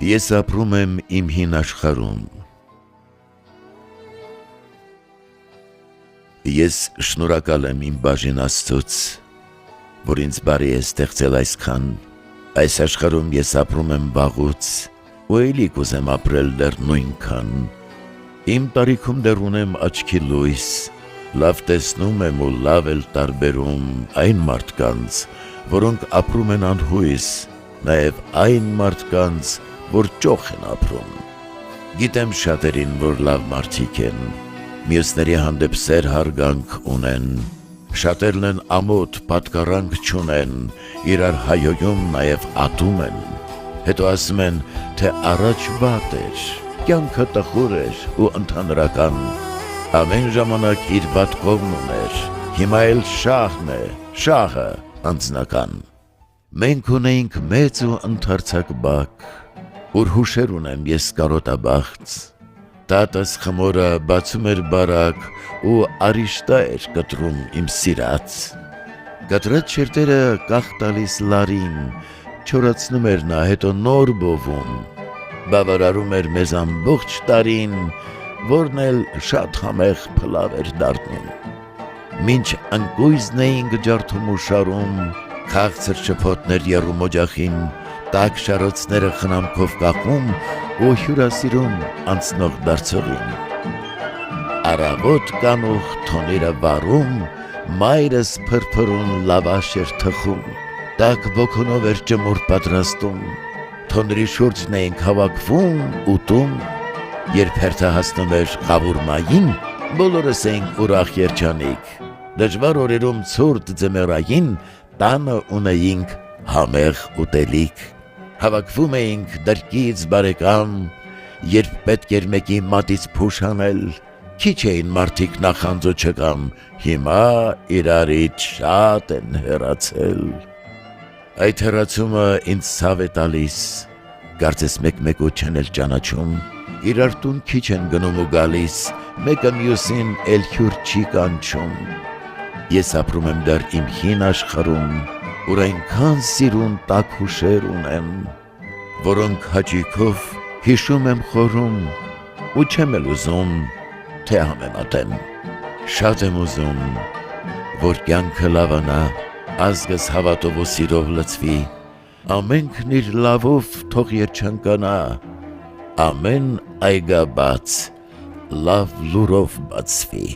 Ես ապրում եմ իմ հին աշխարհում։ Ես շնորհակալ եմ իմ բաժին Աստծուց, որ ինձ բարի է ստեղծել այսքան։ Այս աշխարհում ես ապրում եմ վաղուց, ու էլի կուզեմ ապրել դեռ նույնքան։ Իմ տարիքում դեռ ունեմ աչքի լույս, լավ տեսնում եմ ու լավ էլ տարբերում այն մարդկանց, որոնք ապրում են անհույս, նաև այն մարդկանց, որ ճոխ են ապրում։ Գիտեմ շատերին, որ լավ մարդիկ են, մյուսների հանդեպ սեր հարգանք ունեն, շատերն են ամոթ, պատկառանք չունեն, իրար հայոյում նաև ատում են, հետո ասում են, թե առաջ վատ էր, կյանքը տխուր էր ու ընդհանրական, ամեն ժամանակ իր վատ կողմն ուներ, հիմա էլ շահն է, շահը անձնական։ Մենք ունեինք մեծ ու ընդարձակ բակ, ուր հուշեր ունեմ ես կարոտաբաղց, տատս խմորը բացում էր բարակ ու արիշտա էր կտրում իմ սիրած, կտրած շերտերը կախ տալիս լարին, չորացնում էր նա, հետո նոր բովում, բավարարում էր մեզ ամբողջ տարին, որն էլ շատ համեղ փլավ էր դառնում, մինչ ընկույզն էինք ջարդում ու շարում, քաղցր շփոթներ եռում օջախին, տաք շարոցները խնամքով կախում ու հյուրասիրում անցնող դարձողին։ Առավոտ կանուխ թոնիրը վառում, մայրս փրփրուն լավաշ էր թխում, տաք ոգոնով էր ջմուր պատրաստում, թոնրի շուրջն էինք հավաքվում, ուտում, երբ հերթը հասնում էր խավուրմային, բոլորս էինք ուրախ երջանիկ, դժվար օրերում ցուրտ ձմեռային, տանը ունեինք համեղ ուտելիք, հավաքվում էինք դրկից բարեկամ, երբ պետք էր մեկի մատից փուշ անել, քիչ էին մարդիկ նախանձ ու չկամ, հիմա իրարից շատ են հեռացել։ Այդ հեռացումը ինձ ցավ է տալիս, կարծես մեկ-մեկու չեն էլ ճանաչում, իրար տուն քիչ են գնում ու գալիս, մեկը մյուսին էլ հյուր չի կանչում։ Ես ապրում եմ դեռ իմ հին աշխարհում, որ այնքան սիրուն տաք հուշեր ունեմ, որոնք հաճույքով հիշում եմ խորում, ու չեմ էլ ուզում, թե համեմատեմ։ Շատ եմ ուզում, որ կյանքը լավանա, ազգս հավատով ու սիրով լցվի, ամենքն իր լավով թող երջանկանա, ամեն այգաբաց լավ լուրով բացվի։